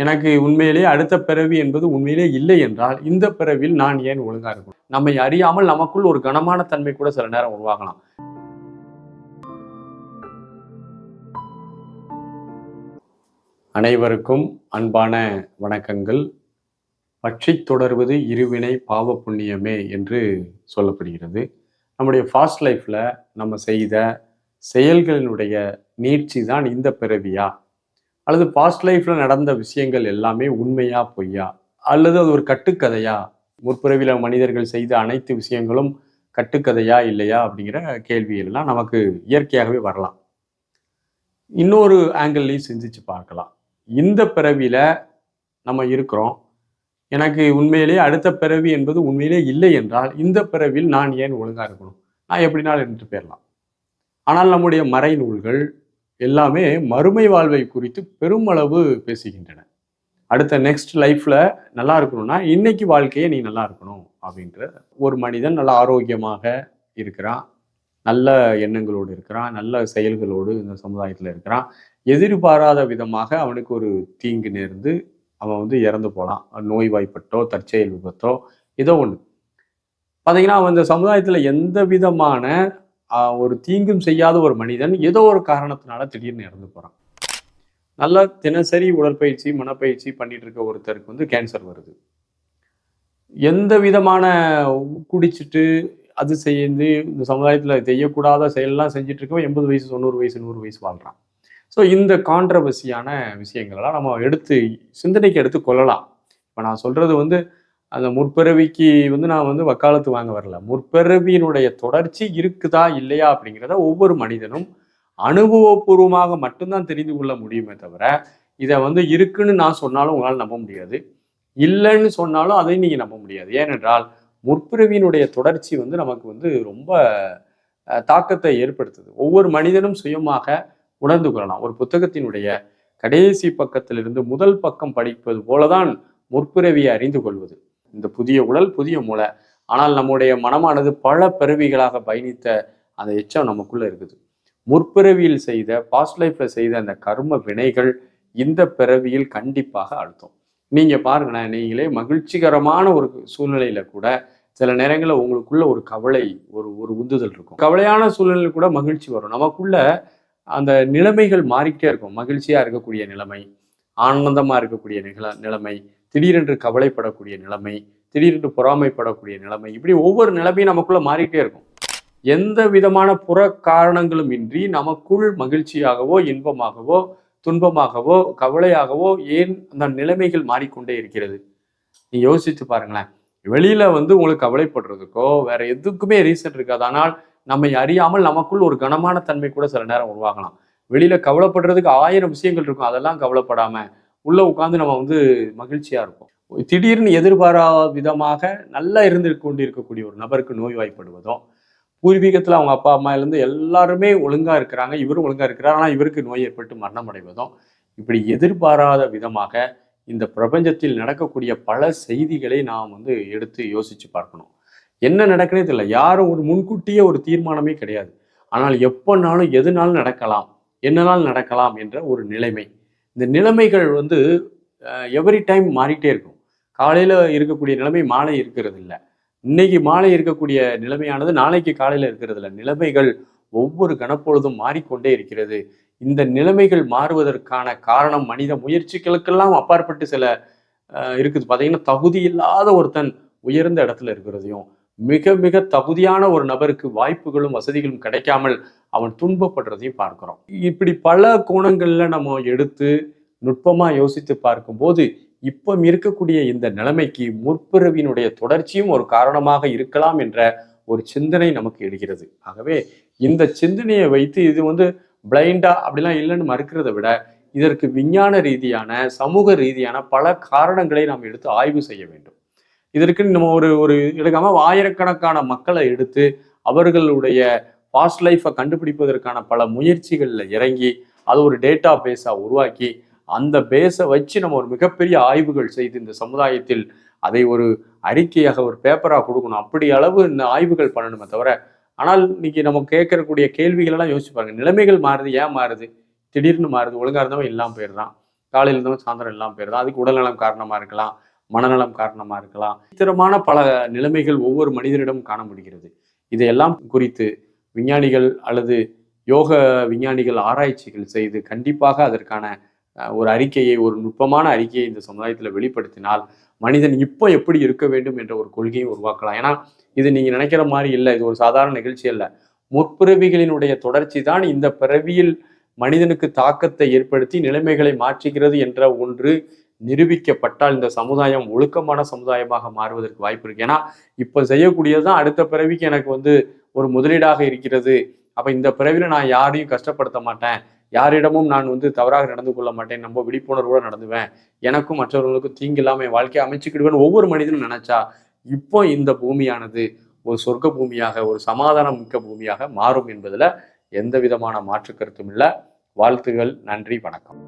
எனக்கு உண்மையிலேயே அடுத்த பிறவி என்பது உண்மையிலே இல்லை என்றால், இந்த பிறவியில் நான் ஏன் ஒழுங்கா இருக்கணும்? நம்மை அறியாமல் நமக்குள் ஒரு கனமான தன்மை கூட சில நேரம் உருவாகலாம். அனைவருக்கும் அன்பான வணக்கங்கள். பற்றித் தொடர்வது இருவினை பாவ புண்ணியமே என்று சொல்லப்படுகிறது. நம்முடைய ஃபாஸ்ட் லைஃப்ல நம்ம செய்த செயல்களினுடைய நீட்சி தான் இந்த பிறவியா? அல்லது பாஸ்ட் லைஃப்ல நடந்த விஷயங்கள் எல்லாமே உண்மையா பொய்யா, அல்லது அது ஒரு கட்டுக்கதையா, முற்பிறவில மனிதர்கள் செய்த அனைத்து விஷயங்களும் கட்டுக்கதையா இல்லையா அப்படிங்கிற கேள்விகள் எல்லாம் நமக்கு இயற்கையாகவே வரலாம். இன்னொரு ஆங்கிள்லையும் சிந்திச்சு பார்க்கலாம். இந்த பிறவியில நம்ம இருக்கிறோம். எனக்கு உண்மையிலேயே அடுத்த பிறவி என்பது உண்மையிலே இல்லை என்றால், இந்த பிறவியில் நான் ஏன் ஒழுங்கா இருக்கணும்? நான் எப்படினாலும் இருந்துட்டு போயிடலாம். ஆனால் நம்முடைய மறைநூல்கள் எல்லாமே மறுமை வாழ்வை குறித்து பெருமளவு பேசுகின்றன. அடுத்த நெக்ஸ்ட் லைஃப்ல நல்லா இருக்கணும்னா, இன்னைக்கு வாழ்க்கையை நீ நல்லா இருக்கணும் அப்படின்ற ஒரு மனிதன் நல்ல ஆரோக்கியமாக இருக்கிறான். நல்ல எண்ணங்களோடு இருக்கிறான். நல்ல செயல்களோடு இந்த சமுதாயத்துல இருக்கிறான். எதிர்பாராத விதமாக அவனுக்கு ஒரு தீங்கு நேர்ந்து அவன் இறந்து போலாம். நோய்வாய்ப்பட்டோ, தற்செயல் விபத்தோ ஏதோ ஒண்ணு. பார்த்தீங்கன்னா, அவன் இந்த சமுதாயத்துல எந்த விதமான ஒரு தீங்கும் செய்யாத ஒரு மனிதன் ஏதோ ஒரு காரணத்தினால திடீர்னு இறந்து போறான். நல்லா தினசரி உடற்பயிற்சி, மனப்பயிற்சி பண்ணிட்டு இருக்க ஒருத்தருக்கு கேன்சர் வருது. எந்த விதமான குடிச்சிட்டு அது செய்து இந்த சமுதாயத்துல செய்யக்கூடாத செயல்லாம் செஞ்சுட்டு இருக்கவன் 80 வயசு, 90 வயசு, 100 வயசு வாழ்றான். ஸோ இந்த கான்ட்ரவர்சியான விஷயங்களெல்லாம் நம்ம சிந்தனைக்கு எடுத்து கொள்ளலாம். இப்போ நான் சொல்றது அந்த முற்பிறவிக்கு நான் வக்காலத்து வாங்க வரல. முற்பிறவியினுடைய தொடர்ச்சி இருக்குதா இல்லையா அப்படிங்கிறத ஒவ்வொரு மனிதனும் அனுபவபூர்வமாக மட்டும்தான் தெரிந்து கொள்ள முடியுமே தவிர, இதை இருக்குன்னு நான் சொன்னாலும் உங்களால் நம்ப முடியாது. இல்லைன்னு சொன்னாலும் அதையும் நீங்க நம்ப முடியாது. ஏனென்றால் முற்பிறவியினுடைய தொடர்ச்சி நமக்கு ரொம்ப தாக்கத்தை ஏற்படுத்துது. ஒவ்வொரு மனிதனும் சுயமாக உணர்ந்து கொள்ளலாம். ஒரு புத்தகத்தினுடைய கடைசி பக்கத்திலிருந்து முதல் பக்கம் படிப்பது போலதான் முற்பிறவியை அறிந்து கொள்வது. இந்த புதிய உடல், புதிய மூளை. ஆனால் நம்முடைய மனமானது பல பிறவிகளாக பயணித்த அந்த எச்சம் நமக்குள்ள இருக்குது. முற்பிறவியில் செய்த, பாஸ்ட் லைஃப்ல செய்த அந்த கர்ம வினைகள் இந்த பிறவியில் கண்டிப்பாக அழுத்தம். நீங்க பாருங்களேன், நீங்களே மகிழ்ச்சிகரமான ஒரு சூழ்நிலையில கூட சில நேரங்களில் உங்களுக்குள்ள ஒரு கவலை, ஒரு ஒரு உந்துதல் இருக்கும். கவலையான சூழ்நிலையில் கூட மகிழ்ச்சி வரும். நமக்குள்ள அந்த நிலைமைகள் மாறிக்கிட்டே இருக்கும். மகிழ்ச்சியா இருக்கக்கூடிய நிலைமை, ஆனந்தமா இருக்கக்கூடிய நிலைமை, திடீரென்று கவலைப்படக்கூடிய நிலைமை, திடீரென்று பொறாமைப்படக்கூடிய நிலைமை, இப்படி ஒவ்வொரு நிலைமையும் நமக்குள்ள மாறிக்கிட்டே இருக்கும். எந்த விதமான புற காரணங்களும் இன்றி நமக்குள் மகிழ்ச்சியாகவோ, இன்பமாகவோ, துன்பமாகவோ, கவலையாகவோ ஏன் அந்த நிலைமைகள் மாறிக்கொண்டே இருக்கிறது? நீ யோசித்து பாருங்களேன். வெளியில உங்களுக்கு கவலைப்படுறதுக்கோ வேற எதுக்குமே ரீசன் இருக்காது. ஆனால் நம்மை அறியாமல் நமக்குள் ஒரு கனமான தன்மை கூட சில நேரம் உருவாகலாம். வெளியில கவலைப்படுறதுக்கு 1000 விஷயங்கள் இருக்கும். அதெல்லாம் கவலைப்படாம உள்ள உட்கார்ந்து நம்ம மகிழ்ச்சியா இருப்போம். திடீர்னு எதிர்பாராத விதமாக நல்லா இருந்து கொண்டிருக்கக்கூடிய ஒரு நபருக்கு நோய்வாய்ப்படுவதும், பூர்வீகத்துல அவங்க அப்பா அம்மா இருந்து எல்லாருமே ஒழுங்கா இருக்கிறாங்க, இவரும் ஒழுங்கா இருக்கிறார், ஆனா இவருக்கு நோய் ஏற்பட்டு மரணம் அடைவதும், இப்படி எதிர்பாராத விதமாக இந்த பிரபஞ்சத்தில் நடக்கக்கூடிய பல செய்திகளை நாம் எடுத்து யோசிச்சு பார்க்கணும். என்ன நடக்குன்னே தெரியல. யாரும் ஒரு முன்கூட்டியே ஒரு தீர்மானமே கிடையாது. ஆனால் எப்பனாலும் எதுனாலும் நடக்கலாம், என்னனாலும் நடக்கலாம் என்ற ஒரு நிலைமை. இந்த நிலைமைகள் எவ்ரி டைம் மாறிட்டே இருக்கும். காலையில இருக்கக்கூடிய நிலைமை மாலை இருக்கிறது இல்லை. இன்னைக்கு மாலை இருக்கக்கூடிய நிலைமையானது நாளைக்கு காலையில இருக்கிறது இல்லை. நிலைமைகள் ஒவ்வொரு கணப்பொழுதும் மாறிக்கொண்டே இருக்கிறது. இந்த நிலைமைகள் மாறுவதற்கான காரணம் மனித முயற்சிகளுக்கெல்லாம் அப்பாற்பட்டு சில இருக்குது. பார்த்தீங்கன்னா, தகுதி இல்லாத ஒருத்தன் உயர்ந்த இடத்துல இருக்கிறதையும், மிக மிக தகுதியான ஒரு நபருக்கு வாய்ப்புகளும் வசதிகளும் கிடைக்காமல் அவன் துன்பப்படுறதையும் பார்க்கிறோம். இப்படி பல கோணங்கள்ல நம்ம எடுத்து நுட்பமா யோசித்து பார்க்கும்போது, இப்ப இருக்கக்கூடிய இந்த நிலைமைக்கு முற்பிறவியினுடைய தொடர்ச்சியும் ஒரு காரணமாக இருக்கலாம் என்ற ஒரு சிந்தனை நமக்கு எழுகிறது. ஆகவே இந்த சிந்தனையை வைத்து இது பிளைண்டா அப்படிலாம் இல்லைன்னு மறுக்கிறத விட, இதற்கு விஞ்ஞான ரீதியான, சமூக ரீதியான பல காரணங்களை நாம் எடுத்து ஆய்வு செய்ய வேண்டும். இதற்கு நம்ம ஒரு ஒரு எடுக்காம ஆயிரக்கணக்கான மக்களை எடுத்து அவர்களுடைய பாஸ்ட் லைஃப்பை கண்டுபிடிப்பதற்கான பல முயற்சிகள்ல இறங்கி அது ஒரு டேட்டா பேஸா உருவாக்கி அந்த பேஸை வச்சு நம்ம ஒரு மிகப்பெரிய ஆய்வுகள் செய்து இந்த சமுதாயத்தில் அதை ஒரு அறிக்கையாக ஒரு பேப்பரா கொடுக்கணும். அப்படி அளவு இந்த ஆய்வுகள் பண்ணணுமே தவிர, ஆனால் இன்னைக்கு நம்ம கேட்கக்கூடிய கேள்விகள் எல்லாம் யோசிச்சு பாருங்க. நிலைமைகள் மாறுது, ஏன் மாறுது? திடீர்னு மாறுது. ஒழுங்கா இருந்தவன் இல்லாமல் போயிடுறான். காலையில் இருந்தவன் சாயந்தரம் எல்லாம் போயிருது. அதுக்கு உடல்நலம் காரணமா இருக்கலாம், மனநலம் காரணமா இருக்கலாம். விசித்திரமான பல நிலைமைகள் ஒவ்வொரு மனிதரிடம் காண முடிகிறது. இதையெல்லாம் குறித்து விஞ்ஞானிகள் அல்லது யோக விஞ்ஞானிகள் ஆராய்ச்சிகள் செய்து கண்டிப்பாக அதற்கான ஒரு அறிக்கையை, ஒரு நுட்பமான அறிக்கையை இந்த சமுதாயத்தில் வெளிப்படுத்தினால் மனிதன் இப்போ எப்படி இருக்க வேண்டும் என்ற ஒரு கொள்கையை உருவாக்கலாம். ஏன்னா இது நீங்க நினைக்கிற மாதிரி இல்லை, இது ஒரு சாதாரண நிகழ்ச்சி அல்ல. முற்பிறவிகளினுடைய தொடர்ச்சி தான் இந்த பிறவியில் மனிதனுக்கு தாக்கத்தை ஏற்படுத்தி நிலைமைகளை மாற்றுகிறது என்ற ஒன்று நிரூபிக்கப்பட்டால் இந்த சமுதாயம் ஒழுக்கமான சமுதாயமாக மாறுவதற்கு வாய்ப்பு இருக்கு. ஏன்னா இப்ப செய்யக்கூடியதுதான் அடுத்த பிறவிக்கு எனக்கு ஒரு முதலீடாக இருக்கிறது. அப்ப இந்த பிறவில நான் யாரையும் கஷ்டப்படுத்த மாட்டேன், யாரிடமும் நான் தவறாக நடந்து கொள்ள மாட்டேன், நம்ம விழிப்புணர்வோடு நடந்துவேன், எனக்கும் மற்றவர்களுக்கும் தீங்கு இல்லாம என் வாழ்க்கையை அமைச்சுக்கிடுவேன் ஒவ்வொரு மனிதனும் நினைச்சா இப்போ இந்த பூமியானது ஒரு சொர்க்க பூமியாக, ஒரு சமாதானம் மிக்க பூமியாக மாறும் என்பதுல எந்த விதமான மாற்று கருத்தும் இல்லை. வாழ்த்துகள், நன்றி, வணக்கம்.